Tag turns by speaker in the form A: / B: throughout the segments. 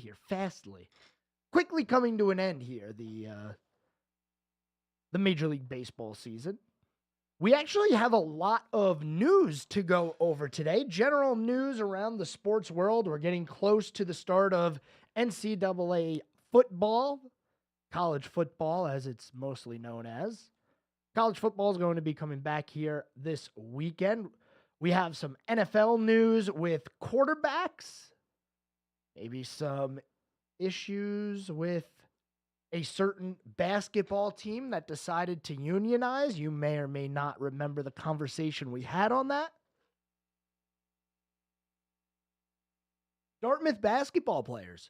A: here, fastly. Quickly coming to an end here, the Major League Baseball season. We actually have a lot of news to go over today. General news around the sports world. We're getting close to the start of NCAA football, college football, as it's mostly known as. College football is going to be coming back here this weekend. We have some NFL news with quarterbacks, maybe some issues with a certain basketball team that decided to unionize. You may or may not remember the conversation we had on that. Dartmouth basketball players,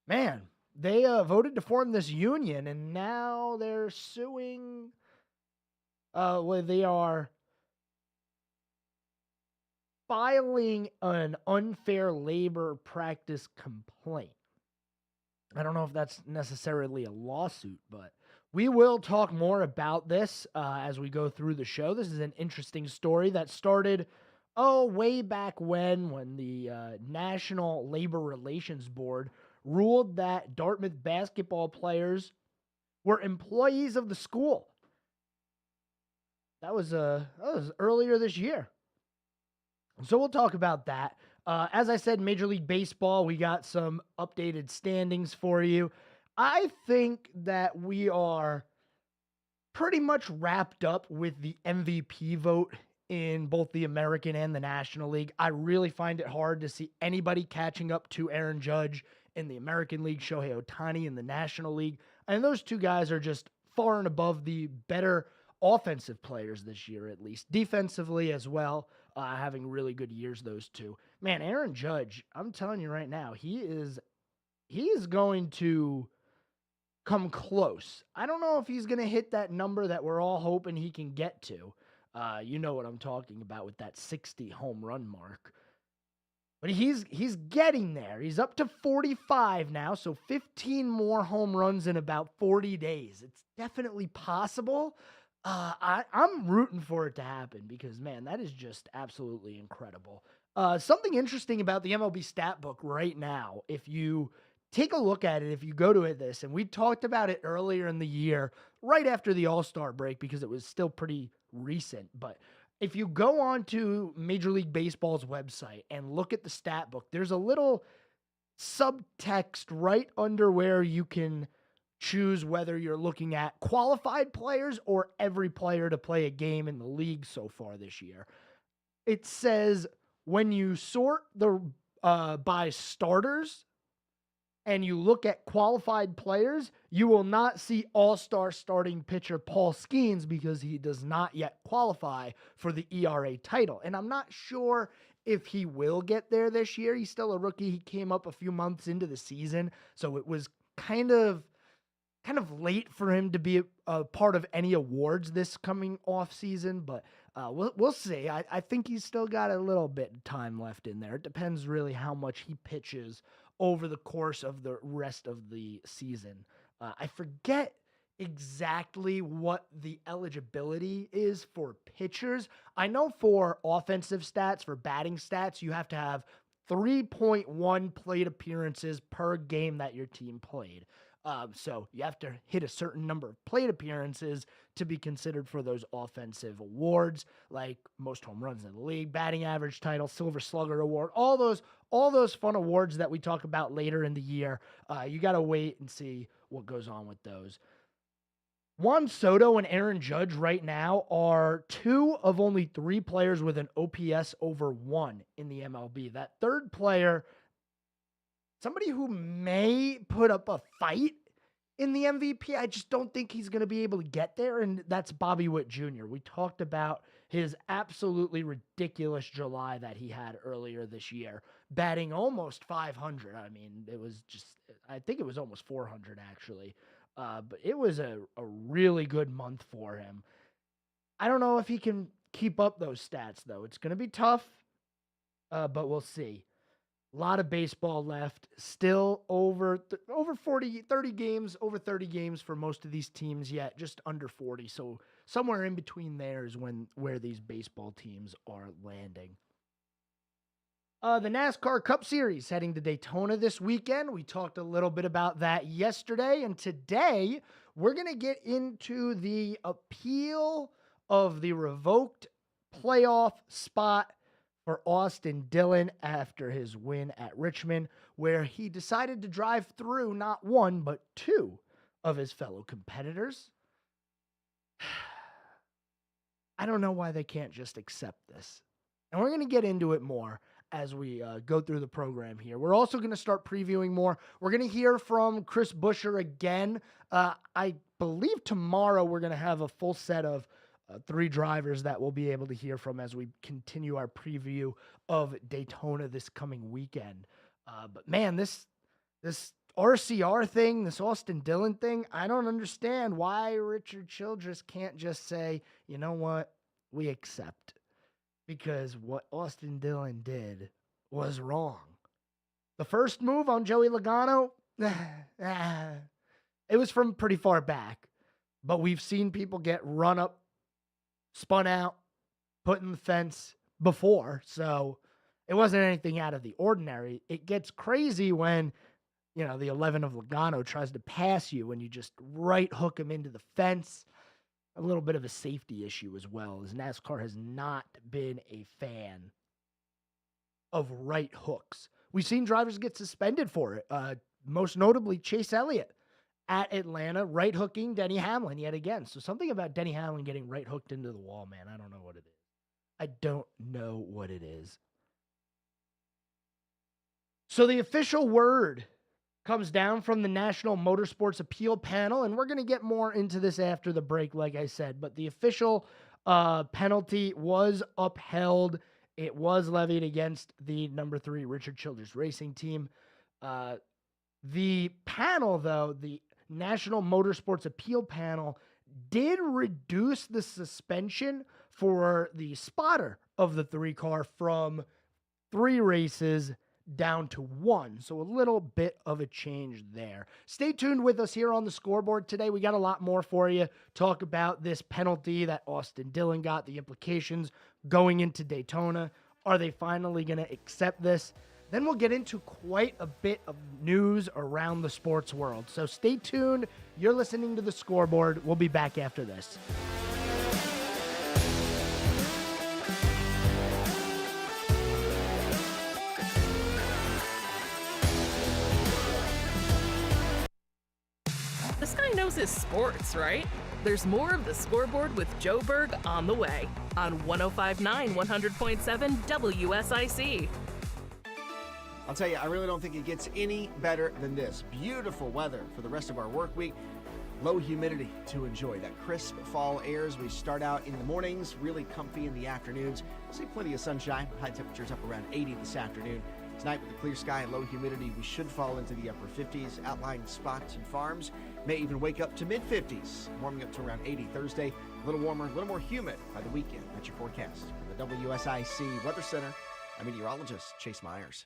A: man, they voted to form this union, and now they're suing. They are filing an unfair labor practice complaint. I don't know if that's necessarily a lawsuit, but we will talk more about this as we go through the show. This is an interesting story that started, way back when the National Labor Relations Board ruled that Dartmouth basketball players were employees of the school. That was earlier this year. So we'll talk about that. As I said, Major League Baseball, we got some updated standings for you. I think that we are pretty much wrapped up with the MVP vote in both the American and the National League. I really find it hard to see anybody catching up to Aaron Judge in the American League, Shohei Ohtani in the National League. And those two guys are just far and above the better offensive players this year, at least. Defensively as well, having really good years, those two. Man, Aaron Judge, I'm telling you right now, he is going to come close. I don't know if he's going to hit that number that we're all hoping he can get to. You know what I'm talking about with that 60 home run mark. But he's getting there. He's up to 45 now, so 15 more home runs in about 40 days. It's definitely possible. I'm rooting for it to happen because, man, that is just absolutely incredible. Something interesting about the MLB stat book right now, if you take a look at it, if you go to this, and we talked about it earlier in the year, right after the All-Star break, because it was still pretty recent, but if you go on to Major League Baseball's website and look at the stat book, there's a little subtext right under where you can choose whether you're looking at qualified players or every player to play a game in the league so far this year. It says when you sort the by starters and you look at qualified players, you will not see all-star starting pitcher Paul Skeens because he does not yet qualify for the ERA title. And I'm not sure if he will get there this year. He's still a rookie. He came up a few months into the season, so it was kind of late for him to be a part of any awards this coming off season, but we'll see. I think he's still got a little bit of time left in there. It depends really how much he pitches over the course of the rest of the season. I forget exactly what the eligibility is for pitchers. I know for offensive stats, for batting stats, you have to have 3.1 plate appearances per game that your team played. So you have to hit a certain number of plate appearances to be considered for those offensive awards, like most home runs in the league, batting average title, Silver Slugger award, all those fun awards that we talk about later in the year. You got to wait and see what goes on with those. Juan Soto and Aaron Judge right now are two of only three players with an OPS over 1 in the MLB. That third player, somebody who may put up a fight in the MVP, I just don't think he's going to be able to get there, and that's Bobby Witt Jr. We talked about his absolutely ridiculous July that he had earlier this year, batting almost 500. I mean, I think it was almost 400 actually, but it was a really good month for him. I don't know if he can keep up those stats, though. It's going to be tough, but we'll see. A lot of baseball left, still over 30 games, over 30 games for most of these teams yet, just under 40. So somewhere in between there is where these baseball teams are landing. The NASCAR Cup Series heading to Daytona this weekend. We talked a little bit about that yesterday, and today we're going to get into the appeal of the revoked playoff spot for Austin Dillon after his win at Richmond, where he decided to drive through not one, but two of his fellow competitors. I don't know why they can't just accept this. And we're going to get into it more as we go through the program here. We're also going to start previewing more. We're going to hear from Chris Buescher again. I believe tomorrow we're going to have a full set of three drivers that we'll be able to hear from as we continue our preview of Daytona this coming weekend. But man, this RCR thing, this Austin Dillon thing, I don't understand why Richard Childress can't just say, you know what, we accept. Because what Austin Dillon did was wrong. The first move on Joey Logano, it was from pretty far back. But we've seen people get run up, spun out, put in the fence before. So it wasn't anything out of the ordinary. It gets crazy when, the 11 of Logano tries to pass you and you just right hook him into the fence. A little bit of a safety issue as well, as NASCAR has not been a fan of right hooks. We've seen drivers get suspended for it, most notably Chase Elliott at Atlanta, right hooking Denny Hamlin yet again. So something about Denny Hamlin getting right hooked into the wall, man, I don't know what it is. I don't know what it is. So the official word comes down from the National Motorsports Appeal Panel, and we're going to get more into this after the break, like I said. But the official penalty was upheld. It was levied against the number 3 Richard Childress Racing Team. The panel, though, the National Motorsports Appeal Panel, did reduce the suspension for the spotter of the 3-car from 3 races down to 1. So a little bit of a change there. Stay tuned with us here on the Scoreboard today. We got a lot more for you. Talk about this penalty that Austin Dillon got, the implications going into Daytona. Are they finally going to accept this? Then we'll get into quite a bit of news around the sports world. So stay tuned. You're listening to the Scoreboard. We'll be back after this.
B: This guy knows his sports, right? There's more of the Scoreboard with Joe Berg on the way on 105.9 100.7 WSIC.
C: I'll tell you, I really don't think it gets any better than this. Beautiful weather for the rest of our work week. Low humidity to enjoy. That crisp fall air as we start out in the mornings, really comfy in the afternoons. See plenty of sunshine. High temperatures up around 80 this afternoon. Tonight with the clear sky and low humidity, we should fall into the upper 50s. Outlying spots and farms may even wake up to mid-50s, warming up to around 80 Thursday. A little warmer, a little more humid by the weekend. That's your forecast. From the WSIC Weather Center, I'm meteorologist Chase Myers.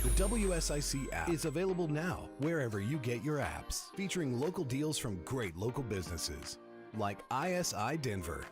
D: The WSIC app is available now wherever you get your apps, featuring local deals from great local businesses like ISI Denver.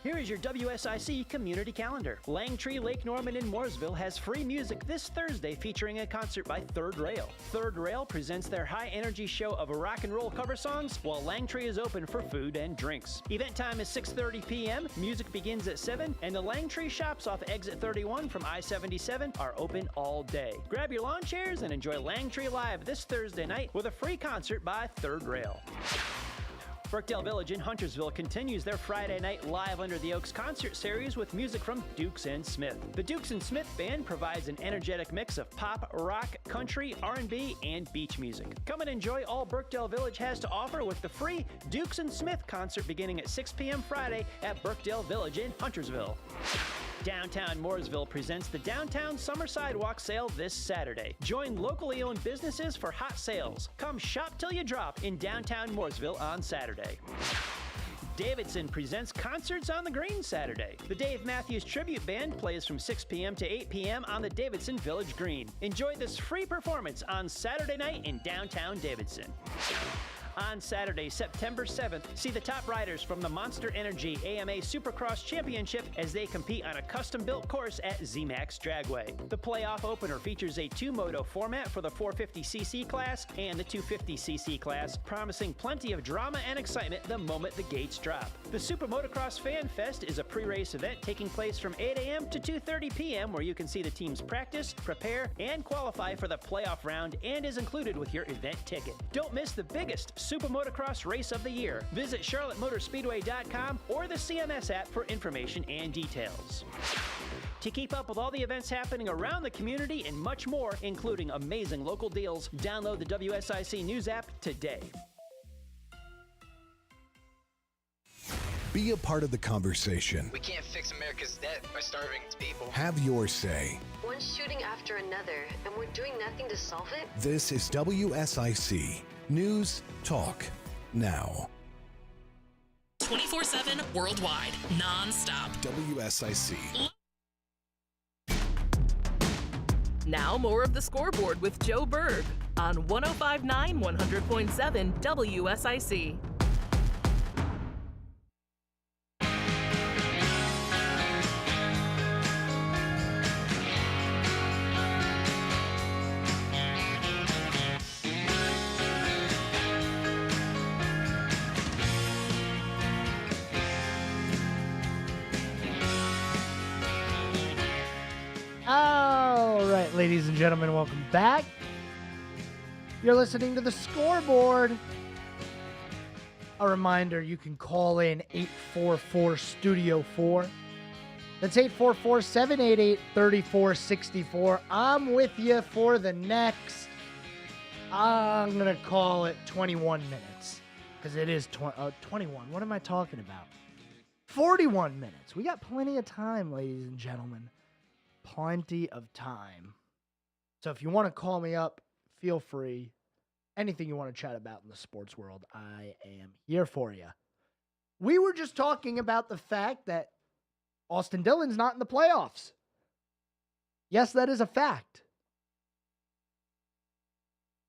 E: Here is your WSIC community calendar. Langtree Lake Norman in Mooresville has free music this Thursday featuring a concert by Third Rail. Third Rail presents their high-energy show of rock and roll cover songs, while Langtree is open for food and drinks. Event time is 6:30 p.m., music begins at 7, and the Langtree shops off Exit 31 from I-77 are open all day. Grab your lawn chairs and enjoy Langtree Live this Thursday night with a free concert by Third Rail. Brookdale Village in Huntersville continues their Friday night Live Under the Oaks concert series with music from Dukes and Smith. The Dukes and Smith Band provides an energetic mix of pop, rock, country, R&B, and beach music. Come and enjoy all Brookdale Village has to offer with the free Dukes and Smith concert beginning at 6 p.m. Friday at Brookdale Village in Huntersville. Downtown Mooresville presents the Downtown Summer Sidewalk Sale this Saturday. Join locally owned businesses for hot sales. Come shop till you drop in downtown Mooresville on Saturday. Davidson presents Concerts on the Green Saturday. The Dave Matthews Tribute Band plays from 6 p.m. to 8 p.m. on the Davidson Village Green. Enjoy this free performance on Saturday night in downtown Davidson. On Saturday, September 7th, see the top riders from the Monster Energy AMA Supercross Championship as they compete on a custom-built course at ZMAX Dragway. The playoff opener features a two-moto format for the 450cc class and the 250cc class, promising plenty of drama and excitement the moment the gates drop. The Super Motocross Fan Fest is a pre-race event taking place from 8 a.m. to 2:30 p.m. where you can see the teams practice, prepare, and qualify for the playoff round and is included with your event ticket. Don't miss the biggest Super Motocross race of the year. Visit charlottemotorspeedway.com or the CMS app for information and details. To keep up with all the events happening around the community and much more, including amazing local deals, download the WSIC News app today.
D: Be a part of the conversation.
F: We can't fix America's debt by starving its people.
D: Have your say.
G: One shooting after another, and we're doing nothing to solve it?
D: This is WSIC News Talk Now.
B: 24/7 worldwide, non-stop.
D: WSIC.
B: Now more of the Scoreboard with Joe Berg on 105.9 100.7 WSIC.
A: All right, ladies and gentlemen, welcome back. You're listening to the Scoreboard. A reminder, you can call in 844-STUDIO-4. That's 844-788-3464. I'm with you for the next, I'm going to call it 21 minutes. Because it is 21. What am I talking about? 41 minutes. We got plenty of time, ladies and gentlemen. Plenty of time. So if you want to call me up, feel free. Anything you want to chat about in the sports world, I am here for you. We were just talking about the fact that Austin Dillon's not in the playoffs. Yes, that is a fact.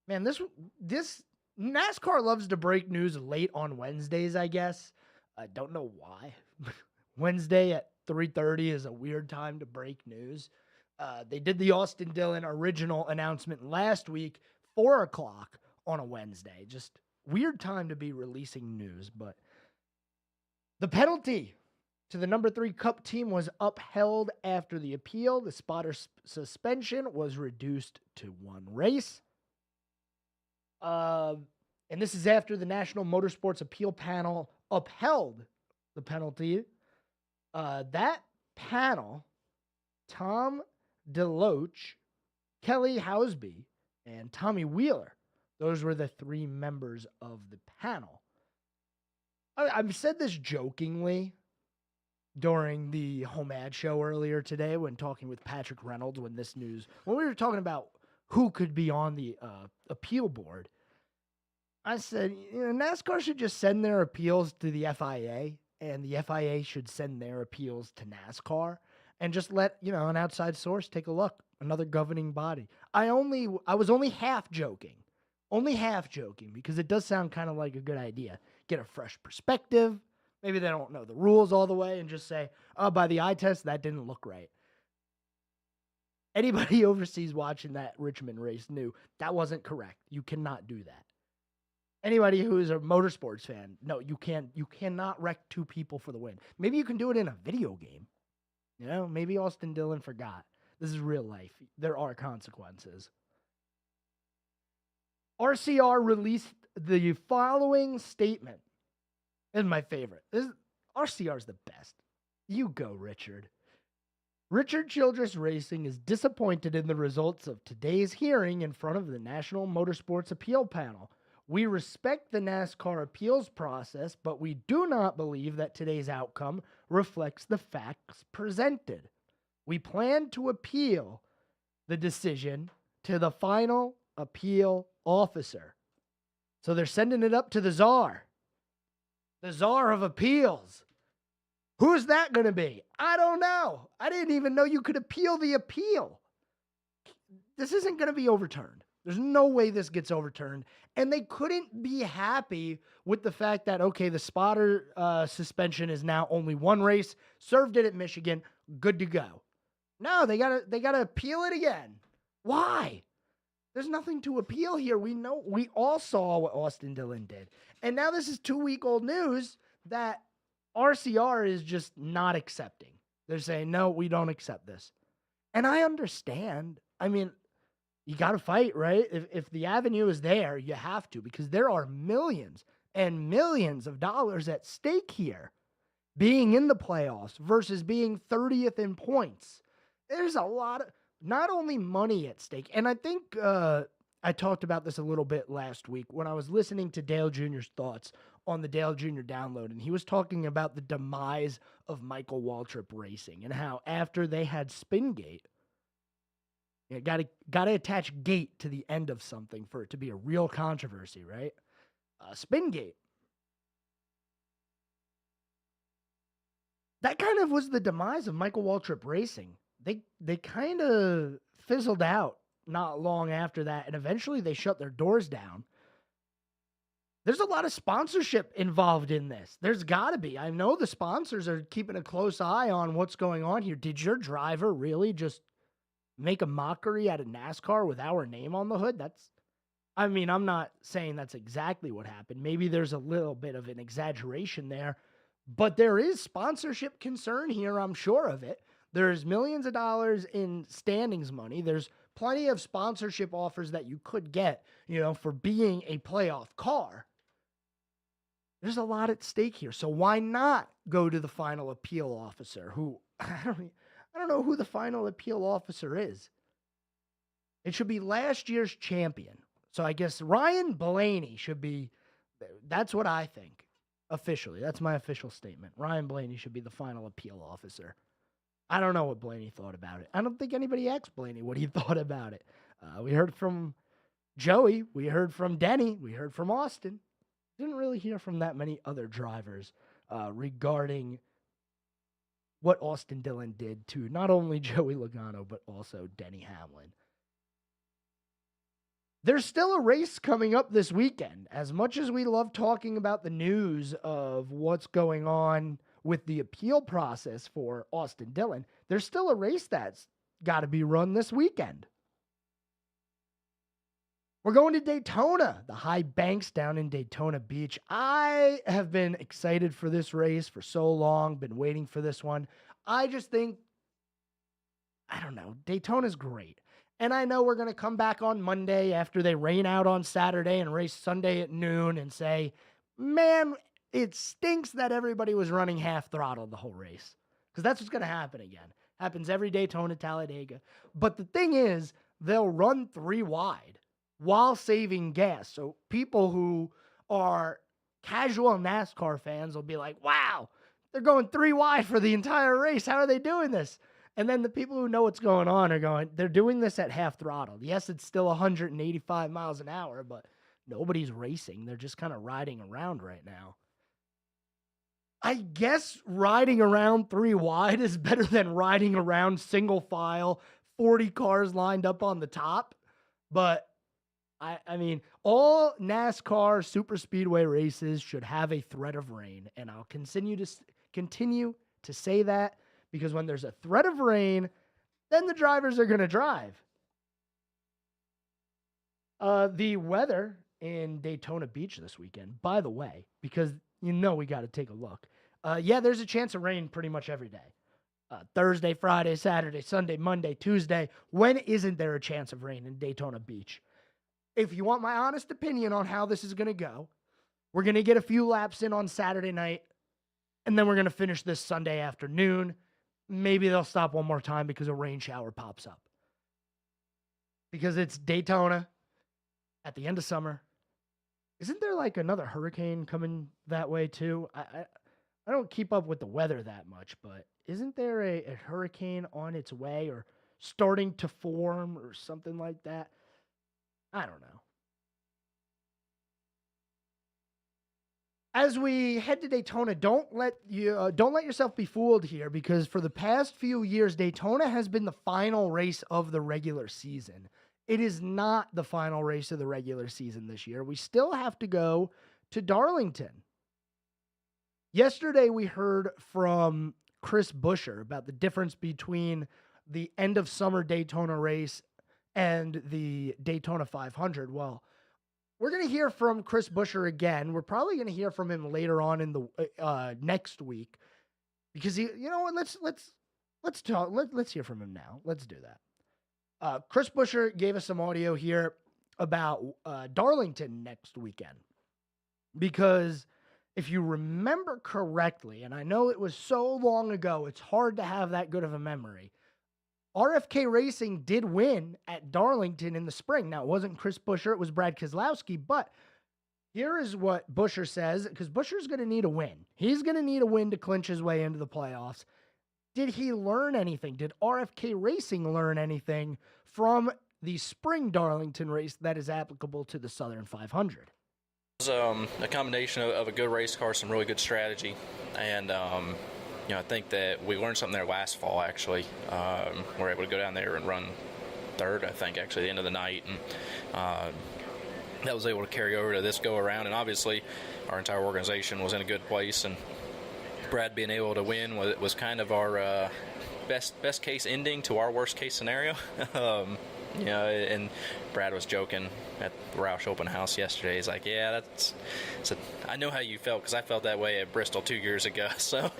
A: Man, this NASCAR loves to break news late on Wednesdays, I guess. I don't know why. Wednesday at 3:30 is a weird time to break news. They did the Austin Dillon original announcement last week, 4 o'clock on a Wednesday. Just weird time to be releasing news. But the penalty to the number 3 Cup team was upheld after the appeal. The spotter suspension was reduced to 1 race. And this is after the National Motorsports Appeal Panel upheld the penalty. That panel, Tom DeLoach, Kelly Housby, and Tommy Wheeler, those were the 3 members of the panel. I've said this jokingly during the Home Ad show earlier today when talking with Patrick Reynolds when we were talking about who could be on the appeal board. I said, NASCAR should just send their appeals to the FIA, and the FIA should send their appeals to NASCAR, and just let, an outside source take a look, another governing body. I was only half joking, because it does sound kind of like a good idea. Get a fresh perspective. Maybe they don't know the rules all the way and just say, oh, by the eye test, that didn't look right. Anybody overseas watching that Richmond race knew that wasn't correct. You cannot do that. Anybody who is a motorsports fan, no, you cannot wreck 2 people for the win. Maybe you can do it in a video game. Maybe Austin Dillon forgot. This is real life. There are consequences. RCR released the following statement. This is my favorite. RCR is the best. You go, Richard. Richard Childress Racing is disappointed in the results of today's hearing in front of the National Motorsports Appeal Panel. We respect the NASCAR appeals process, but we do not believe that today's outcome reflects the facts presented. We plan to appeal the decision to the final appeal officer. So they're sending it up to the czar of appeals. Who's that going to be? I don't know. I didn't even know you could appeal the appeal. This isn't going to be overturned. There's no way this gets overturned. And they couldn't be happy with the fact that, okay, the spotter suspension is now only one race. Served it at Michigan. Good to go. No, they gotta appeal it again. Why? There's nothing to appeal here. We all saw what Austin Dillon did. And now this is 2-week-old news that RCR is just not accepting. They're saying, no, we don't accept this. And I understand. I mean, you got to fight, right? If the avenue is there, you have to, because there are millions and millions of dollars at stake here. Being in the playoffs versus being 30th in points. There's a lot of, not only money at stake, and I think I talked about this a little bit last week when I was listening to Dale Jr.'s thoughts on the Dale Jr. download, and he was talking about the demise of Michael Waltrip Racing and how after they had Spingate, you got to attach gate to the end of something for it to be a real controversy, right? Spingate. That kind of was the demise of Michael Waltrip Racing. They kind of fizzled out not long after that, and eventually they shut their doors down. There's a lot of sponsorship involved in this. There's got to be. I know the sponsors are keeping a close eye on what's going on here. Did your driver really just make a mockery out of NASCAR with our name on the hood? I'm not saying that's exactly what happened. Maybe there's a little bit of an exaggeration there, but there is sponsorship concern here. I'm sure of it. There's millions of dollars in standings money. There's plenty of sponsorship offers that you could get, for being a playoff car. There's a lot at stake here. So why not go to the final appeal officer who, I don't know who the final appeal officer is. It should be last year's champion. So I guess Ryan Blaney should be, that's what I think officially. That's my official statement. Ryan Blaney should be the final appeal officer. I don't know what Blaney thought about it. I don't think anybody asked Blaney what he thought about it. We heard from Joey. We heard from Denny. We heard from Austin. Didn't really hear from that many other drivers regarding what Austin Dillon did to not only Joey Logano, but also Denny Hamlin. There's still a race coming up this weekend. As much as we love talking about the news of what's going on with the appeal process for Austin Dillon, there's still a race that's got to be run this weekend. We're going to Daytona, the high banks down in Daytona Beach. I have been excited for this race for so long, been waiting for this one. I just think, Daytona's great. And I know we're going to come back on Monday after they rain out on Saturday and race Sunday at noon and say, man, it stinks that everybody was running half throttle the whole race. Because that's what's going to happen again. Happens every Daytona, Talladega. But the thing is, they'll run 3 wide while saving gas. So people who are casual NASCAR fans will be like, wow, they're going 3 wide for the entire race. How are they doing this? And then the people who know what's going on are going, they're doing this at half throttle. Yes, it's still 185 miles an hour, but nobody's racing. They're just kind of riding around right now. I guess riding around 3 wide is better than riding around single file, 40 cars lined up on the top. But I mean, all NASCAR super speedway races should have a threat of rain. And I'll continue to say that, because when there's a threat of rain, then the drivers are going to drive. The weather in Daytona Beach this weekend, by the way, because we got to take a look. There's a chance of rain pretty much every day. Thursday, Friday, Saturday, Sunday, Monday, Tuesday. When isn't there a chance of rain in Daytona Beach? If you want my honest opinion on how this is going to go, we're going to get a few laps in on Saturday night, and then we're going to finish this Sunday afternoon. Maybe they'll stop one more time because a rain shower pops up. Because it's Daytona at the end of summer. Isn't there like another hurricane coming that way too? I don't keep up with the weather that much, but isn't there a hurricane on its way or starting to form or something like that? I don't know. As we head to Daytona, don't let yourself be fooled here, because for the past few years, Daytona has been the final race of the regular season. It is not the final race of the regular season this year. We still have to go to Darlington. Yesterday, we heard from Chris Buescher about the difference between the end of summer Daytona race and the Daytona 500. Well, we're going to hear from Chris Buescher again. We're probably going to hear from him later on in the next week because you know what? Let's talk. Let's hear from him now. Let's do that. Chris Buescher gave us some audio here about Darlington next weekend because if you remember correctly, and I know it was so long ago, it's hard to have that good of a memory. RFK Racing did win at Darlington in the spring. Now, it wasn't Chris Buescher, it was Brad Keselowski, but here is what Buescher says, because Buescher's going to need a win. He's going to need a win to clinch his way into the playoffs. Did he learn anything? Did RFK Racing learn anything from the spring Darlington race that is applicable to the Southern 500?
H: It was a combination of a good race car, some really good strategy, and I think that we learned something there last fall, actually. We were able to go down there and run third, I think, actually, at the end of the night. And that was able to carry over to this go-around. And obviously, our entire organization was in a good place. And Brad being able to win was kind of our best-case ending to our worst-case scenario. And Brad was joking at the Roush open house yesterday. He's like, yeah, I know how you felt because I felt that way at Bristol 2 years ago. So,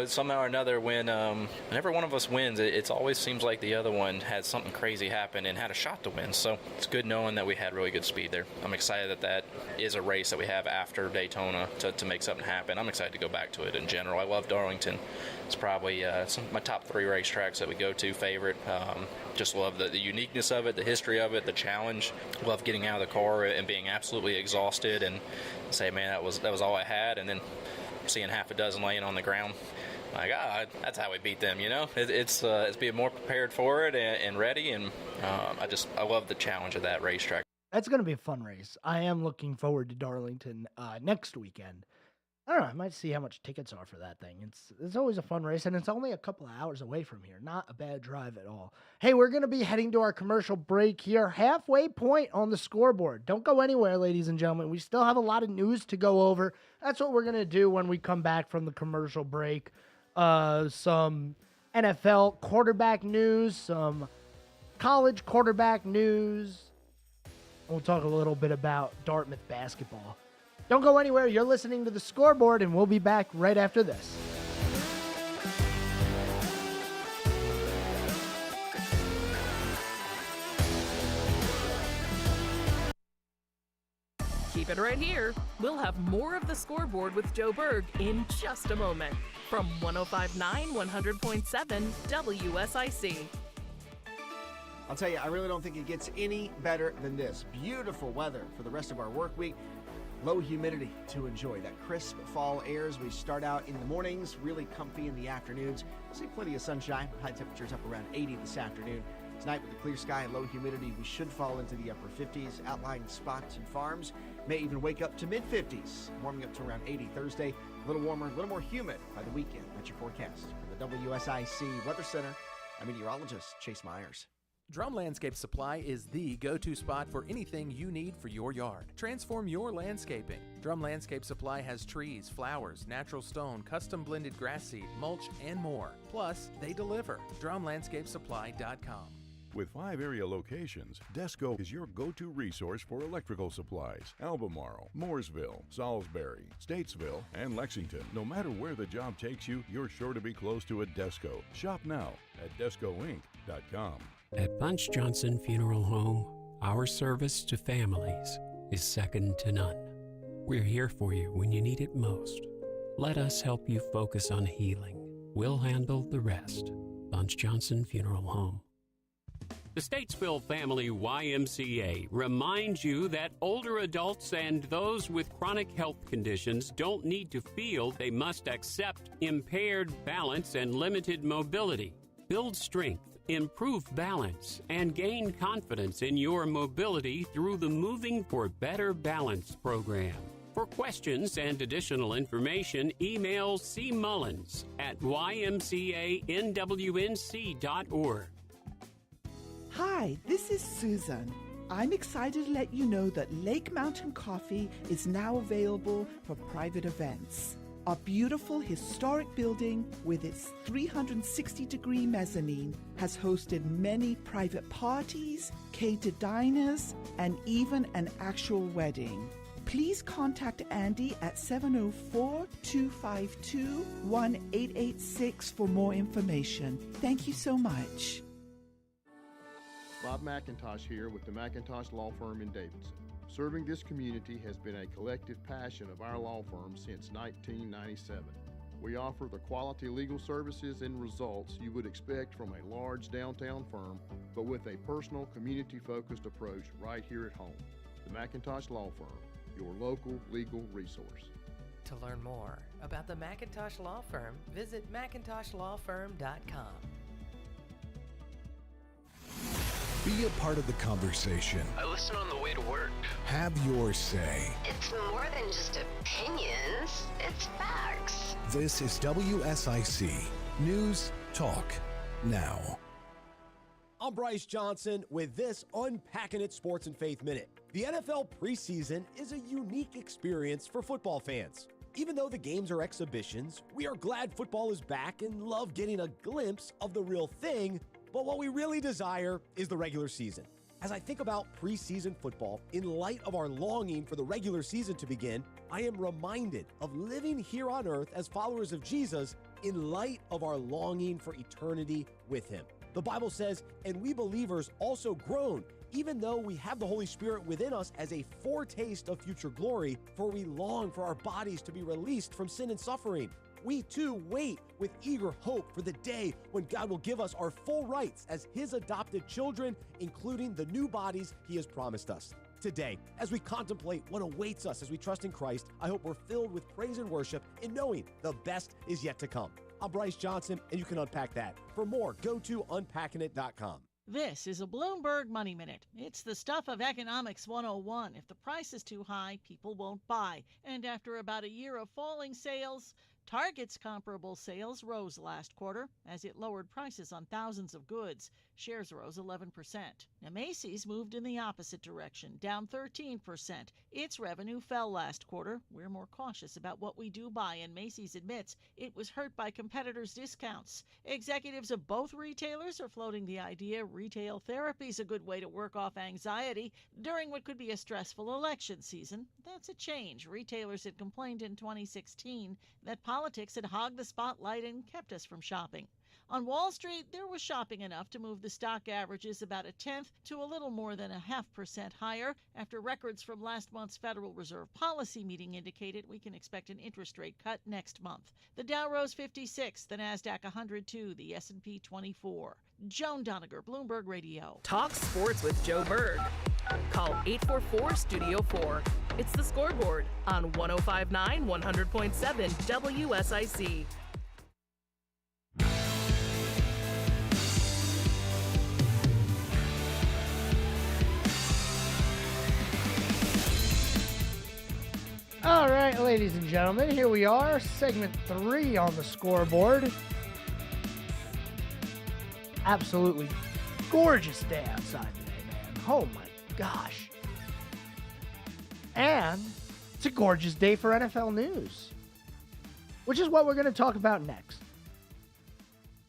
H: somehow or another, whenever one of us wins, it always seems like the other one had something crazy happen and had a shot to win. So it's good knowing that we had really good speed there. I'm excited that is a race that we have after Daytona to make something happen. I'm excited to go back to it in general. I love Darlington. It's probably some of my top 3 racetracks that we go to favorite. Just love the uniqueness of it, the history of it, the challenge. Love getting out of the car and being absolutely exhausted and say, man, that was all I had. And then seeing half a dozen laying on the ground, like, that's how we beat them, It's being more prepared for it and ready. And I love the challenge of that racetrack.
A: That's going to be a fun race. I am looking forward to Darlington next weekend. I don't know. I might see how much tickets are for that thing. It's always a fun race, and it's only a couple of hours away from here. Not a bad drive at all. Hey, we're going to be heading to our commercial break here. Halfway point on the scoreboard. Don't go anywhere, ladies and gentlemen. We still have a lot of news to go over. That's what we're going to do when we come back from the commercial break. Some NFL quarterback news, some college quarterback news. We'll talk a little bit about Dartmouth basketball. Don't go anywhere. You're listening to The Scoreboard, and we'll be back right after this.
B: Keep it right here. We'll have more of The Scoreboard with Joe Berg in just a moment from 105.9 100.7 WSIC.
C: I'll tell you, I really don't think it gets any better than this. Beautiful weather for the rest of our work week. Low humidity to enjoy. That crisp fall air as we start out in the mornings, really comfy in the afternoons. See plenty of sunshine. High temperatures up around 80 this afternoon. Tonight with the clear sky and low humidity, we should fall into the upper 50s. Outlying spots and farms may even wake up to mid-50s. Warming up to around 80 Thursday. A little warmer, a little more humid by the weekend. That's your forecast. From the WSIC Weather Center, I'm meteorologist Chase Myers.
I: Drum Landscape Supply is the go-to spot for anything you need for your yard. Transform your landscaping. Drum Landscape Supply has trees, flowers, natural stone, custom blended grass seed, mulch, and more. Plus, they deliver. DrumLandscapeSupply.com.
J: With 5 area locations, Desco is your go-to resource for electrical supplies. Albemarle, Mooresville, Salisbury, Statesville, and Lexington. No matter where the job takes you, you're sure to be close to a Desco. Shop now at DescoInc.com.
K: At Bunch Johnson Funeral Home, our service to families is second to none. We're here for you when you need it most. Let us help you focus on healing. We'll handle the rest. Bunch Johnson Funeral Home. The Statesville Family YMCA reminds you that older adults and those with chronic health conditions don't need to feel they must accept impaired balance and limited mobility. Build strength, improve balance, and gain confidence in your mobility through the Moving for Better Balance program. For questions and additional information, email C. Mullins at ymcanwnc.org.
L: Hi, this is Susan. I'm excited to let you know that Lake Mountain Coffee is now available for private events. Our beautiful historic building with its 360-degree mezzanine has hosted many private parties, catered diners, and even an actual wedding. Please contact Andy at 704-252-1886 for more information. Thank you so much.
M: Bob McIntosh here with the McIntosh Law Firm in Davidson. Serving this community has been a collective passion of our law firm since 1997. We offer the quality legal services and results you would expect from a large downtown firm, but with a personal, community-focused approach right here at home. The McIntosh Law Firm, your local legal resource.
N: To learn more about the McIntosh Law Firm, visit McIntoshLawFirm.com.
D: Be a part of the conversation.
F: I listen on the way to work.
D: Have your say.
G: It's more than just opinions, it's facts.
D: This is WSIC News Talk Now.
O: I'm Bryce Johnson with this Unpacking It Sports and Faith Minute. The NFL preseason is a unique experience for football fans. Even though the games are exhibitions, we are glad football is back and love getting a glimpse of the real thing. But what we really desire is the regular season. As I think about preseason football, in light of our longing for the regular season to begin, I am reminded of living here on earth as followers of Jesus in light of our longing for eternity with him. The Bible says, and we believers also groan, even though we have the Holy Spirit within us as a foretaste of future glory, for we long for our bodies to be released from sin and suffering. We too wait with eager hope for the day when God will give us our full rights as his adopted children, including the new bodies he has promised us. Today, as we contemplate what awaits us as we trust in Christ, I hope we're filled with praise and worship in knowing the best is yet to come. I'm Bryce Johnson, and you can unpack that. For more, go to unpackingit.com.
P: This is a Bloomberg Money Minute. It's the stuff of Economics 101. If the price is too high, people won't buy. And after about a year of falling sales, Target's comparable sales rose last quarter as it lowered prices on thousands of goods. Shares rose 11%. Now, Macy's moved in the opposite direction, down 13%. Its revenue fell last quarter. We're more cautious about what we do buy, and Macy's admits it was hurt by competitors' discounts. Executives of both retailers are floating the idea retail therapy is a good way to work off anxiety during what could be a stressful election season. That's a change. Retailers had complained in 2016 that politics had hogged the spotlight and kept us from shopping. On Wall Street, there was shopping enough to move the stock averages about 1/10 to a little more than 0.5% higher after records from last month's Federal Reserve policy meeting indicated we can expect an interest rate cut next month. The Dow rose 56, the Nasdaq 102, the S&P 24. Joan Doniger, Bloomberg Radio.
B: Talk sports with Joe Berg. Call 844-STUDIO-4. It's the Scoreboard on 105.9 100.7 WSIC.
A: All right, ladies and gentlemen, here we are, segment 3 on the Scoreboard. Absolutely gorgeous day outside today, man. Oh my gosh. And it's a gorgeous day for NFL news, which is what we're going to talk about next.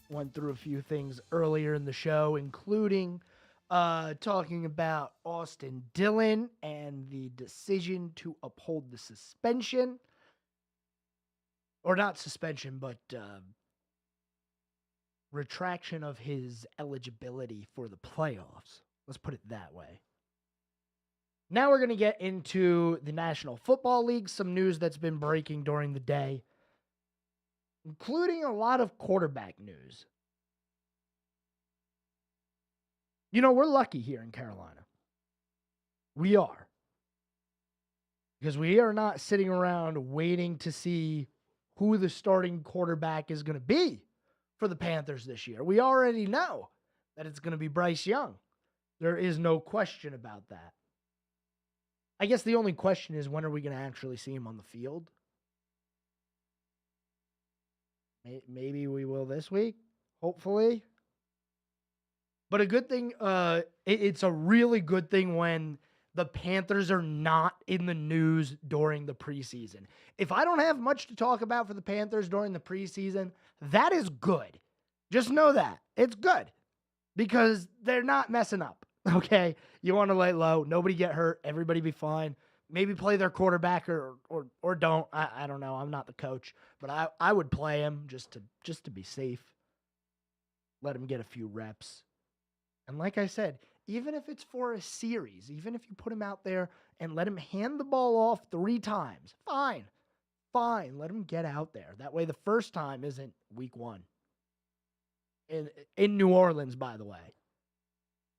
A: Went through a few things earlier in the show, including talking about Austin Dillon and the decision to uphold the suspension. Or not suspension, but retraction of his eligibility for the playoffs. Let's put it that way. Now we're going to get into the National Football League, some news that's been breaking during the day, including a lot of quarterback news. You know, we're lucky here in Carolina. We are. Because we are not sitting around waiting to see who the starting quarterback is going to be for the Panthers this year. We already know that it's going to be Bryce Young. There is no question about that. I guess the only question is, when are we going to actually see him on the field? Maybe we will this week, hopefully. But a good thing, it's a really good thing when the Panthers are not in the news during the preseason. If I don't have much to talk about for the Panthers during the preseason, that is good. Just know that. It's good because they're not messing up, okay? You want to lay low. Nobody get hurt. Everybody be fine. Maybe play their quarterback or don't. I don't know. I'm not the coach, but I would play him just to be safe. Let him get a few reps. And like I said, even if it's for a series, even if you put him out there and let him hand the ball off 3 times, fine. Let him get out there. That way the first time isn't week 1. In New Orleans, by the way,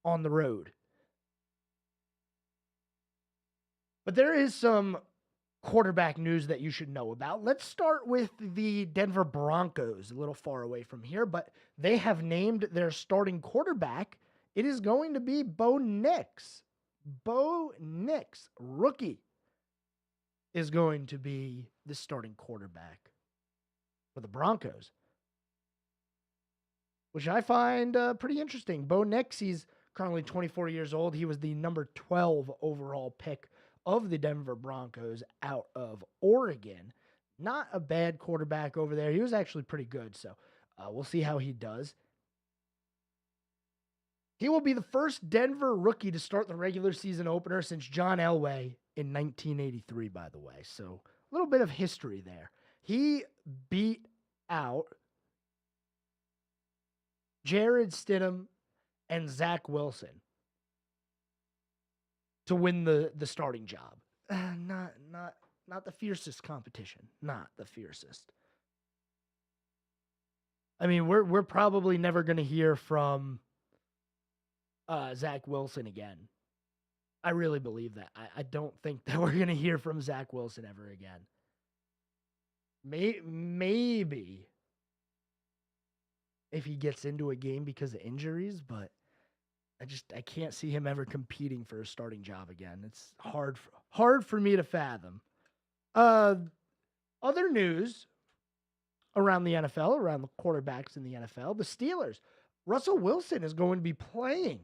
A: on the road. But there is some quarterback news that you should know about. Let's start with the Denver Broncos, a little far away from here, but they have named their starting quarterback. It is going to be Bo Nix. Bo Nix, rookie, is going to be the starting quarterback for the Broncos, which I find pretty interesting. Bo Nix, he's currently 24 years old. He was the number 12 overall pick of the Denver Broncos out of Oregon. Not a bad quarterback over there. He was actually pretty good, so we'll see how he does. He will be the first Denver rookie to start the regular season opener since John Elway in 1983, by the way. So a little bit of history there. He beat out Jared Stidham and Zach Wilson to win the starting job. Not the fiercest competition. Not the fiercest. I mean, we're probably never going to hear from Zach Wilson again. I really believe that. I don't think that we're going to hear from Zach Wilson ever again. Maybe if he gets into a game because of injuries, but I can't see him ever competing for a starting job again. It's hard for me to fathom. Other news around the NFL, around the quarterbacks in the NFL, the Steelers. Russell Wilson is going to be playing.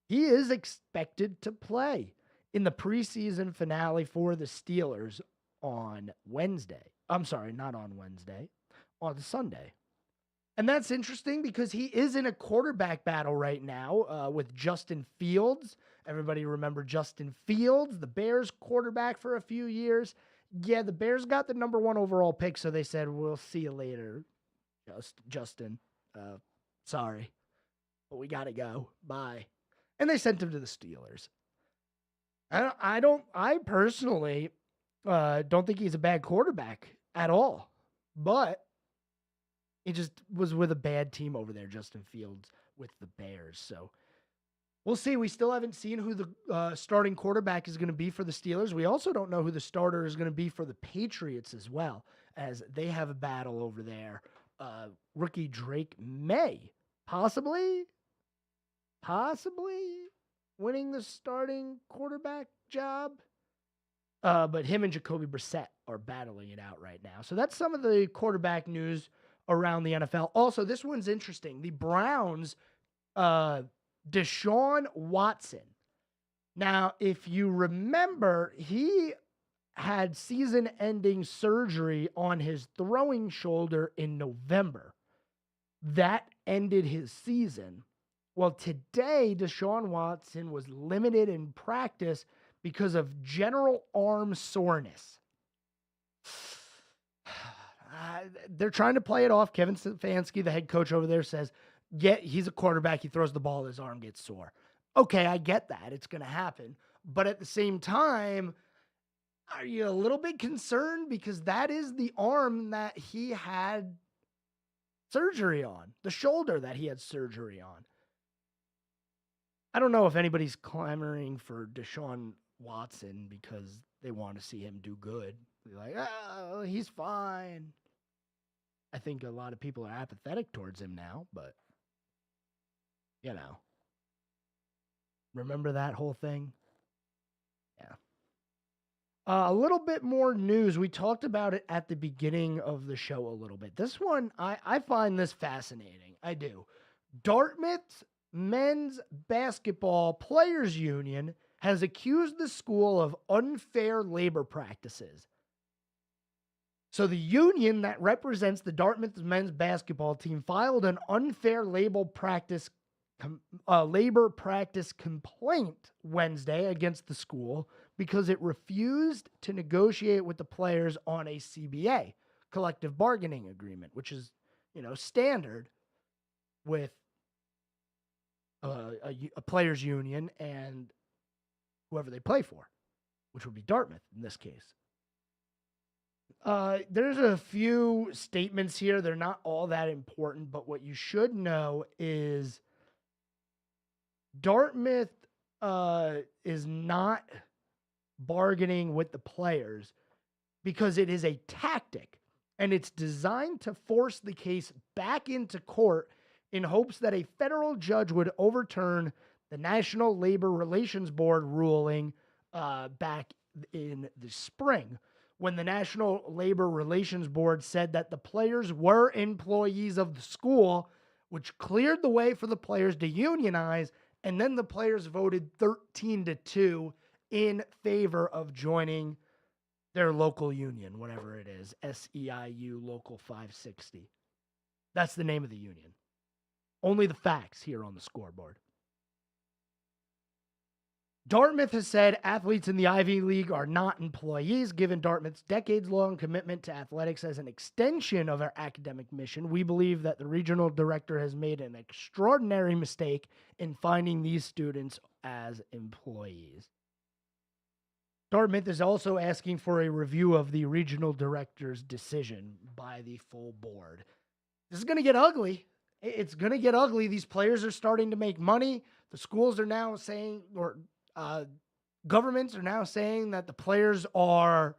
A: He is expected to play in the preseason finale for the Steelers on Wednesday. I'm sorry, not on Wednesday, on Sunday. And that's interesting because he is in a quarterback battle right now with Justin Fields. Everybody remember Justin Fields, the Bears quarterback for a few years. Yeah, the Bears got the number 1 overall pick, so they said, we'll see you later, Justin. Sorry, but we got to go. Bye. And they sent him to the Steelers. I personally don't think he's a bad quarterback at all, but he just was with a bad team over there, Justin Fields, with the Bears. So we'll see. We still haven't seen who the starting quarterback is going to be for the Steelers. We also don't know who the starter is going to be for the Patriots as well, as they have a battle over there. Rookie Drake May possibly winning the starting quarterback job. But him and Jacoby Brissett are battling it out right now. So that's some of the quarterback news around the NFL. Also, this one's interesting. The Browns, Deshaun Watson. Now, if you remember, he had season-ending surgery on his throwing shoulder in November. That ended his season. Well, today, Deshaun Watson was limited in practice because of general arm soreness. They're trying to play it off. Kevin Stefanski, the head coach over there, says, yeah, he's a quarterback. He throws the ball, his arm gets sore. Okay, I get that. It's going to happen. But at the same time, are you a little bit concerned? Because that is the arm that he had surgery on, the shoulder that he had surgery on. I don't know if anybody's clamoring for Deshaun Watson because they want to see him do good. They're like, oh, he's fine. I think a lot of people are apathetic towards him now, but, you know. Remember that whole thing? Yeah. A little bit more news. We talked about it at the beginning of the show a little bit. This one, I find this fascinating. I do. Dartmouth men's basketball players union has accused the school of unfair labor practices. So the union that represents the Dartmouth men's basketball team filed an unfair labor practice complaint Wednesday against the school because it refused to negotiate with the players on a CBA, collective bargaining agreement, which is, standard with a players union and whoever they play for, which would be Dartmouth in this case. There's a few statements here. They're not all that important, but what you should know is Dartmouth is not bargaining with the players because it is a tactic, and it's designed to force the case back into court in hopes that a federal judge would overturn the National Labor Relations Board ruling back in the spring, when the National Labor Relations Board said that the players were employees of the school, which cleared the way for the players to unionize, and then the players voted 13-2 in favor of joining their local union, whatever it is, SEIU Local 560. That's the name of the union. Only the facts here on the scoreboard. Dartmouth has said athletes in the Ivy League are not employees. Given Dartmouth's decades-long commitment to athletics as an extension of our academic mission, we believe that the regional director has made an extraordinary mistake in finding these students as employees. Dartmouth is also asking for a review of the regional director's decision by the full board. This is going to get ugly. It's going to get ugly. These players are starting to make money. The schools are now saying, governments are now saying that the players are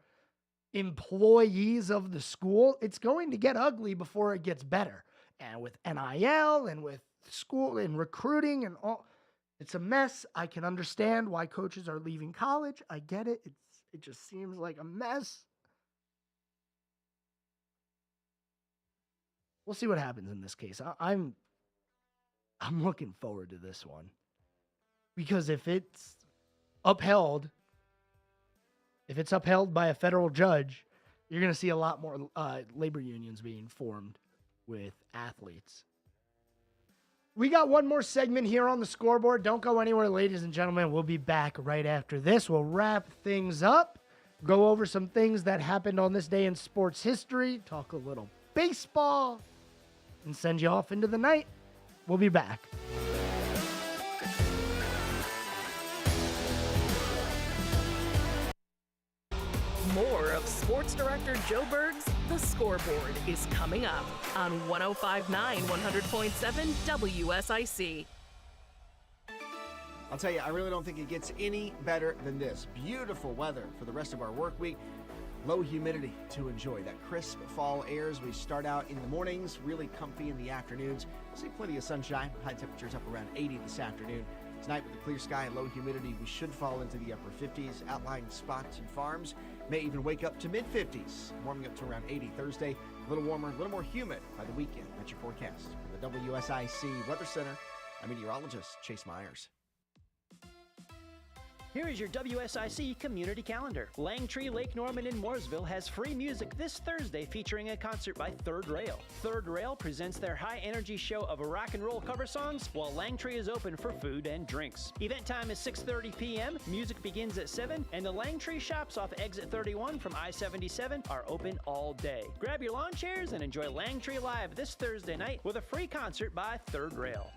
A: employees of the school. It's going to get ugly before it gets better. And with NIL and with school and recruiting and all, it's a mess. I can understand why coaches are leaving college. I get it. It just seems like a mess. We'll see what happens in this case. I'm looking forward to this one, because if it's upheld by a federal judge, you're going to see a lot more labor unions being formed with athletes. We got one more segment here on the scoreboard. Don't go anywhere, ladies and gentlemen. We'll be back right after this. We'll wrap things up, go over some things that happened on this day in sports history, talk a little baseball, and send you off into the night. We'll be back.
B: More of Sports Director Joe Berg's The Scoreboard is coming up on 105.9 100.7 WSIC.
C: I'll tell you, I really don't think it gets any better than this. Beautiful weather for the rest of our work week. Low humidity to enjoy. That crisp fall air as we start out in the mornings, really comfy in the afternoons. See plenty of sunshine. High temperatures up around 80 this afternoon. Tonight with the clear sky and low humidity, we should fall into the upper 50s. Outlying spots and farms may even wake up to mid-50s, warming up to around 80 Thursday. A little warmer, a little more humid by the weekend. That's your forecast. From the WSIC Weather Center, I'm meteorologist Chase Myers.
E: Here is your WSIC community calendar. Langtree, Lake Norman, and Mooresville has free music this Thursday featuring a concert by Third Rail. Third Rail presents their high-energy show of rock and roll cover songs, while Langtree is open for food and drinks. Event time is 6:30 p.m., music begins at 7, and the Langtree shops off Exit 31 from I-77 are open all day. Grab your lawn chairs and enjoy Langtree Live this Thursday night with a free concert by Third Rail.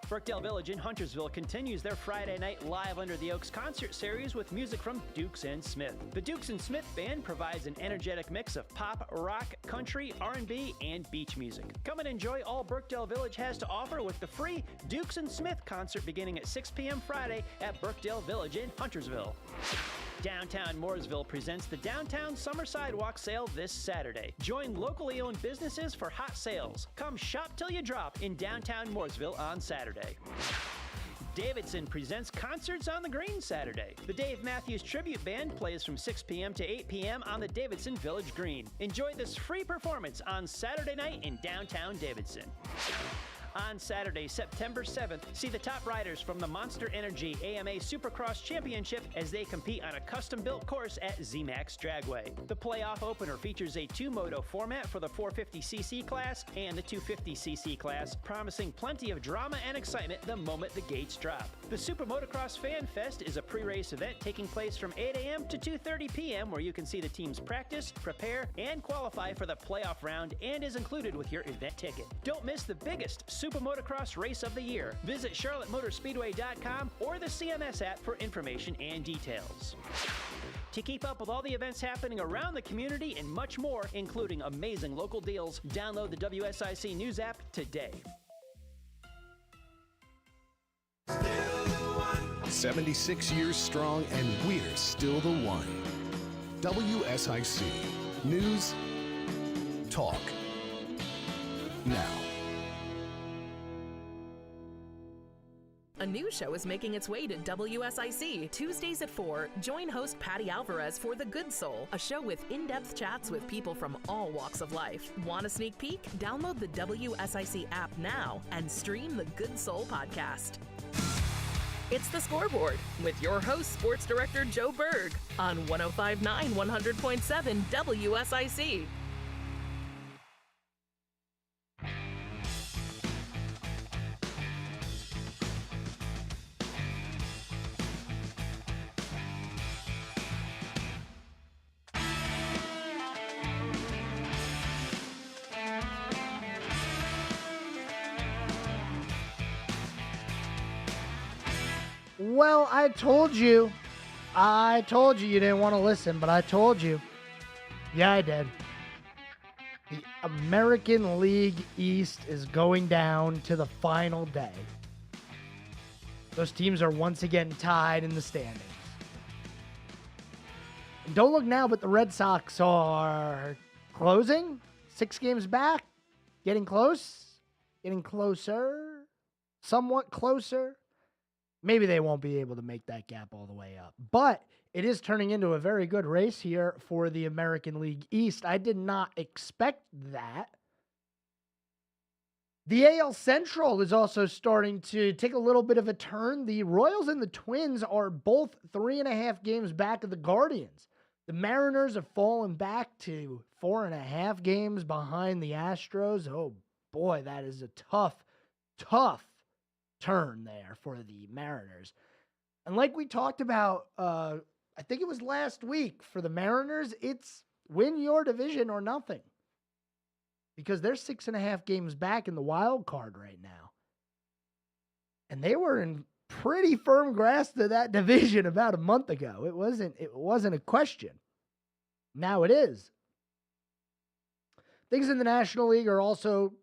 E: Brookdale Village in Huntersville continues their Friday night Live Under the Oaks concert series with music from Dukes and Smith. The Dukes and Smith Band provides an energetic mix of pop, rock, country, R&B, and beach music. Come and enjoy all Brookdale Village has to offer with the free Dukes and Smith concert beginning at 6 p.m. Friday at Brookdale Village in Huntersville. Downtown Mooresville presents the Downtown Summer Sidewalk Sale this Saturday. Join locally owned businesses for hot sales. Come shop till you drop in downtown Mooresville on Saturday. Davidson presents Concerts on the Green Saturday. The Dave Matthews Tribute Band plays from 6 p.m. to 8 p.m. on the Davidson Village Green. Enjoy this free performance on Saturday night in downtown Davidson. On Saturday, September 7th, see the top riders from the Monster Energy AMA Supercross Championship as they compete on a custom-built course at ZMAX Dragway. The playoff opener features a two-moto format for the 450cc class and the 250cc class, promising plenty of drama and excitement the moment the gates drop. The Super Motocross Fan Fest is a pre-race event taking place from 8 a.m. to 2:30 p.m. where you can see the teams practice, prepare, and qualify for the playoff round and is included with your event ticket. Don't miss the biggest Super Motocross race of the year. Visit CharlotteMotorspeedway.com or the CMS app for information and details. To keep up with all the events happening around the community and much more, including amazing local deals, download the WSIC News app today.
D: 76 years strong, and we're still the one. WSIC. News. Talk. Now.
B: A new show is making its way to WSIC. Tuesdays at 4, join host Patty Alvarez for The Good Soul, a show with in-depth chats with people from all walks of life. Want a sneak peek? Download the WSIC app now and stream The Good Soul podcast. It's The Scoreboard with your host, Sports Director Joe Berg on 105.9 100.7 WSIC.
A: Well, I told you you didn't want to listen, but I told you. Yeah, I did. The American League East is going down to the final day. Those teams are once again tied in the standings. And don't look now, but the Red Sox are closing. 6 games back. Getting close. Getting closer. Somewhat closer. Maybe they won't be able to make that gap all the way up. But it is turning into a very good race here for the American League East. I did not expect that. The AL Central is also starting to take a little bit of a turn. The Royals and the Twins are both 3.5 games back of the Guardians. The Mariners have fallen back to 4.5 games behind the Astros. Oh boy, that is a tough turn there for the Mariners. And like we talked about, I think it was last week, for the Mariners, it's win your division or nothing. Because they're 6.5 games back in the wild card right now. And they were in pretty firm grasp of that division about a month ago. It wasn't a question. Now it is. Things in the National League are also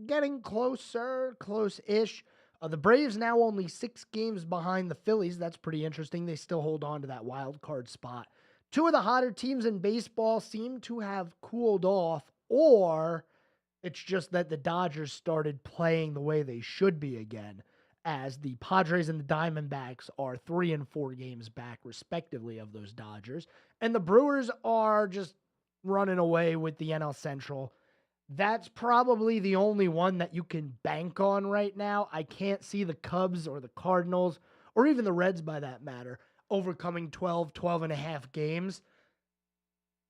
A: getting close-ish. The Braves now only 6 games behind the Phillies. That's pretty interesting. They still hold on to that wild card spot. 2 of the hotter teams in baseball seem to have cooled off, or it's just that the Dodgers started playing the way they should be again, as the Padres and the Diamondbacks are 3 and 4 games back, respectively, of those Dodgers. And the Brewers are just running away with the NL Central. That's probably the only one that you can bank on right now. I can't see the Cubs or the Cardinals, or even the Reds, by that matter, overcoming 12 and a half games.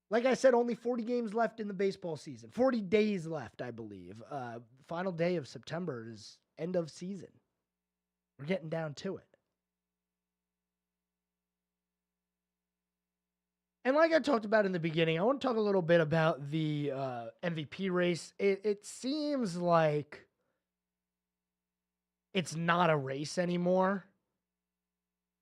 A: Like I said, only 40 games left in the baseball season. 40 days left, I believe. Final day of September is end of season. We're getting down to it. And like I talked about in the beginning, I want to talk a little bit about the MVP race. It seems like it's not a race anymore.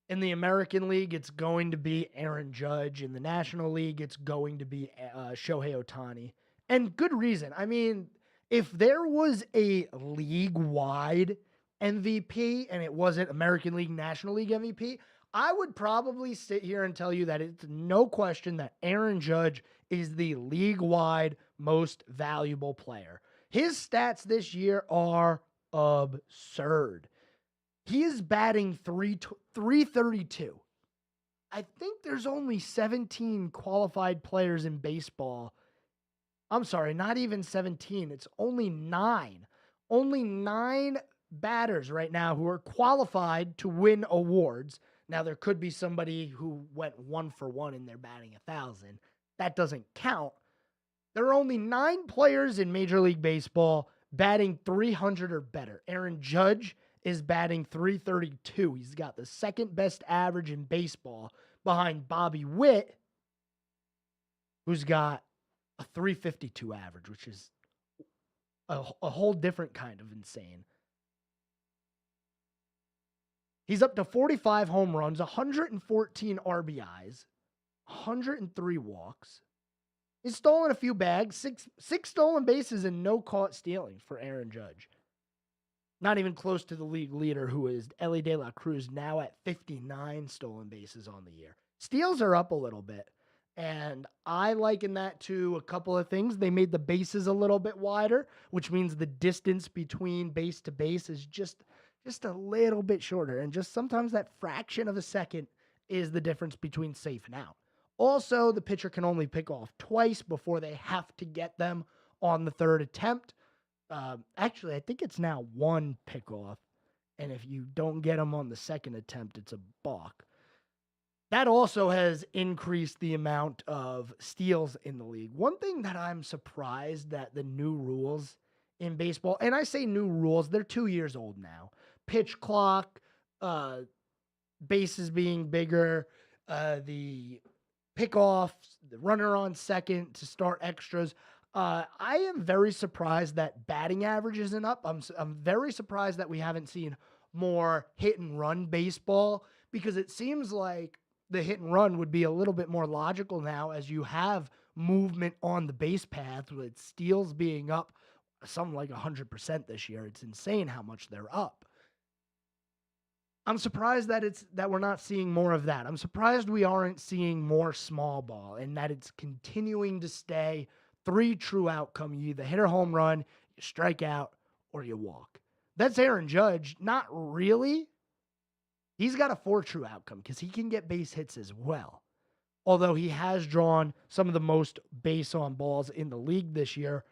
A: In the American League, it's going to be Aaron Judge. In the National League, it's going to be Shohei Ohtani. And good reason. I mean, if there was a league-wide MVP and it wasn't American League, National League MVP, I would probably sit here and tell you that it's no question that Aaron Judge is the league-wide most valuable player. His stats this year are absurd. He is batting 332. I think there's only 17 qualified players in baseball. I'm sorry, not even 17. It's only 9 Only 9 batters right now who are qualified to win awards. Now, there could be somebody who went 1-for-1 in their batting 1,000. That doesn't count. There are only 9 players in Major League Baseball batting 300 or better. Aaron Judge is batting 332. He's got the second best average in baseball behind Bobby Witt, who's got a 352 average, which is a whole different kind of insane. He's up to 45 home runs, 114 RBIs, 103 walks. He's stolen a few bags, six stolen bases and no caught stealing for Aaron Judge. Not even close to the league leader, who is Ellie De La Cruz, now at 59 stolen bases on the year. Steals are up a little bit, and I liken that to a couple of things. They made the bases a little bit wider, which means the distance between base to base is just a little bit shorter, and just sometimes that fraction of a second is the difference between safe and out. Also, the pitcher can only pick off twice before they have to get them on the third attempt. Actually, I think it's now 1 pickoff, and if you don't get them on the second attempt, it's a balk. That also has increased the amount of steals in the league. One thing that I'm surprised that the new rules in baseball, and I say new rules, they're 2 years old now. Pitch clock, bases being bigger, the pickoffs, the runner on second to start extras. I am very surprised that batting average isn't up. I'm very surprised that we haven't seen more hit and run baseball, because it seems like the hit and run would be a little bit more logical now, as you have movement on the base path with steals being up something like 100% this year. It's insane how much they're up. I'm surprised that we're not seeing more of that. I'm surprised we aren't seeing more small ball, and that it's continuing to stay 3 true outcome. You either hit a home run, you strike out, or you walk. That's Aaron Judge. Not really. He's got a 4 true outcome because he can get base hits as well. Although he has drawn some of the most base on balls in the league this year.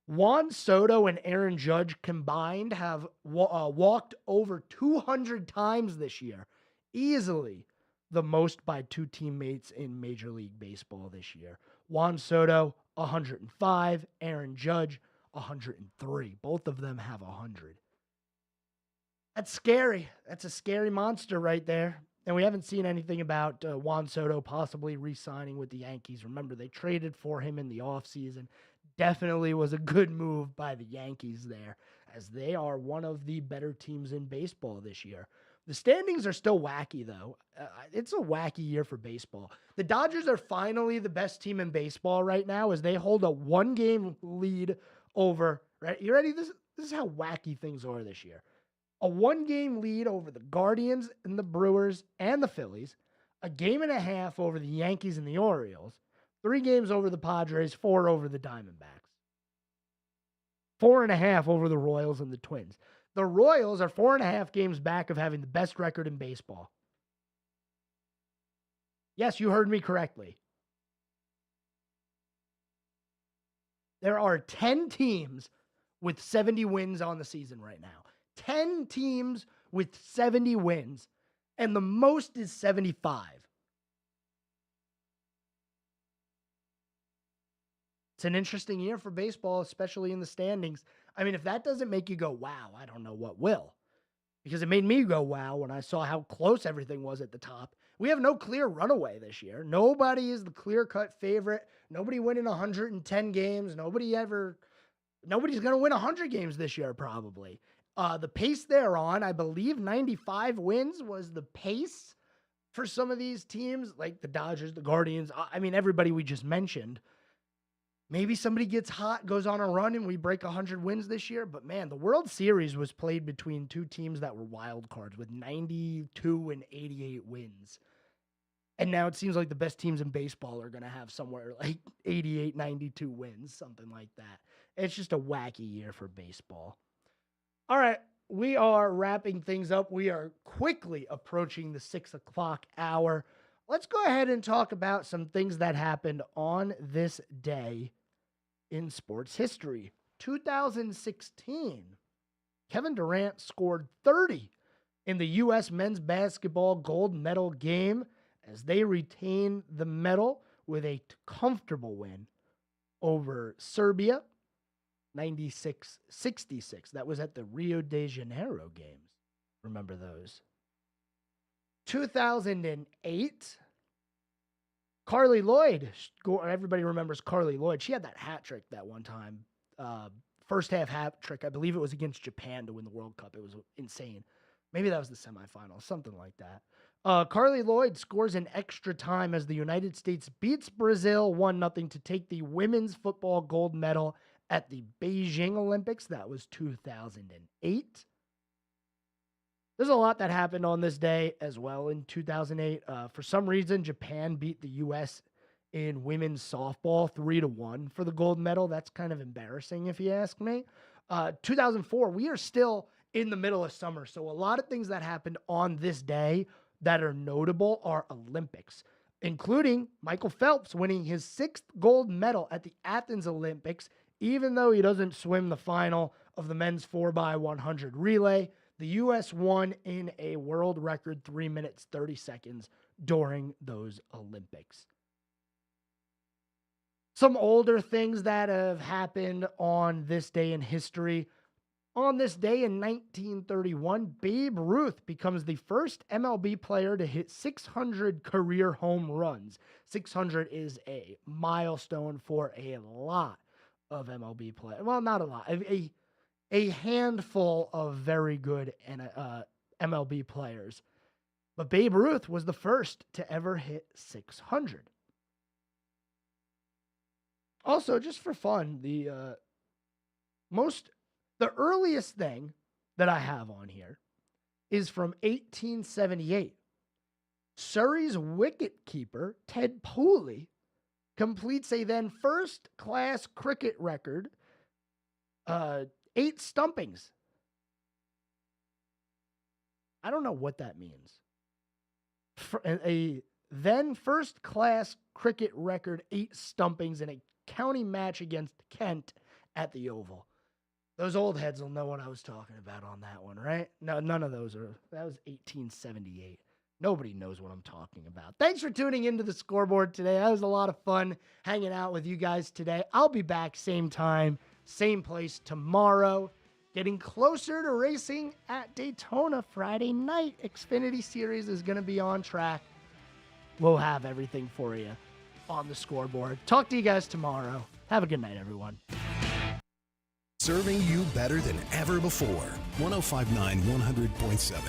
A: Juan Soto and Aaron Judge combined have walked over 200 times this year. Easily the most by 2 teammates in Major League Baseball this year. Juan Soto, 105. Aaron Judge, 103. Both of them have 100. That's scary. That's a scary monster right there. And we haven't seen anything about Juan Soto possibly re-signing with the Yankees. Remember, they traded for him in the offseason. Definitely was a good move by the Yankees there, as they are one of the better teams in baseball this year. The standings are still wacky, though. It's a wacky year for baseball. The Dodgers are finally the best team in baseball right now, as they hold a 1-game lead over, right? You ready? This is how wacky things are this year. A 1-game lead over the Guardians and the Brewers and the Phillies, a 1.5 over the Yankees and the Orioles, 3 games over the Padres, 4 over the Diamondbacks, 4.5 over the Royals and the Twins. The Royals are 4.5 games back of having the best record in baseball. Yes, you heard me correctly. There are 10 teams with 70 wins on the season right now. 10 teams with 70 wins, and the most is 75. It's an interesting year for baseball, especially in the standings. I mean, if that doesn't make you go, wow, I don't know what will. Because it made me go, wow, when I saw how close everything was at the top. We have no clear runaway this year. Nobody is the clear-cut favorite. Nobody winning 110 games. Nobody's going to win 100 games this year, probably. The pace they're on, I believe 95 wins was the pace for some of these teams, like the Dodgers, the Guardians. I mean, everybody we just mentioned. Maybe somebody gets hot, goes on a run, and we break 100 wins this year. But, man, the World Series was played between 2 teams that were wild cards with 92 and 88 wins. And now it seems like the best teams in baseball are going to have somewhere like 88, 92 wins, something like that. It's just a wacky year for baseball. All right, we are wrapping things up. We are quickly approaching the 6 o'clock hour. Let's go ahead and talk about some things that happened on this day in sports history. 2016 Kevin Durant scored 30 in the U.S. men's basketball gold medal game as they retain the medal with a comfortable win over Serbia, 96-66. That was at the Rio de Janeiro games. Remember those. 2008, Carly Lloyd. Everybody remembers Carly Lloyd. She had that hat trick that one time. First half hat trick. I believe it was against Japan to win the World Cup. It was insane. Maybe that was the semifinal, something like that. Carly Lloyd scores in extra time as the United States beats Brazil 1-0 to take the women's football gold medal at the Beijing Olympics. That was 2008. There's a lot that happened on this day as well in 2008. For some reason, Japan beat the U.S. in women's softball 3-1 for the gold medal. That's kind of embarrassing if you ask me. 2004, we are still in the middle of summer. So a lot of things that happened on this day that are notable are Olympics, including Michael Phelps winning his 6th gold medal at the Athens Olympics, even though he doesn't swim the final of the men's 4x100 relay. The U.S. won in a world record 3 minutes, 30 seconds during those Olympics. Some older things that have happened on this day in history. On this day in 1931, Babe Ruth becomes the first MLB player to hit 600 career home runs. 600 is a milestone for a lot of MLB players. Well, not a lot. A handful of very good MLB players. But Babe Ruth was the first to ever hit 600. Also, just for fun, the earliest thing that I have on here is from 1878. Surrey's wicketkeeper, Ted Pooley, completes a then first-class cricket record, 8 stumpings. I don't know what that means. For a then first-class cricket record, 8 stumpings in a county match against Kent at the Oval. Those old heads will know what I was talking about on that one, right? No, none of those are. That was 1878. Nobody knows what I'm talking about. Thanks for tuning into the Scoreboard today. That was a lot of fun hanging out with you guys today. I'll be back same time, same place tomorrow. Getting closer to racing at Daytona Friday night. Xfinity Series is going to be on track. We'll have everything for you on the Scoreboard. Talk to you guys tomorrow. Have a good night, everyone.
D: Serving you better than ever before. 105.9 100.7.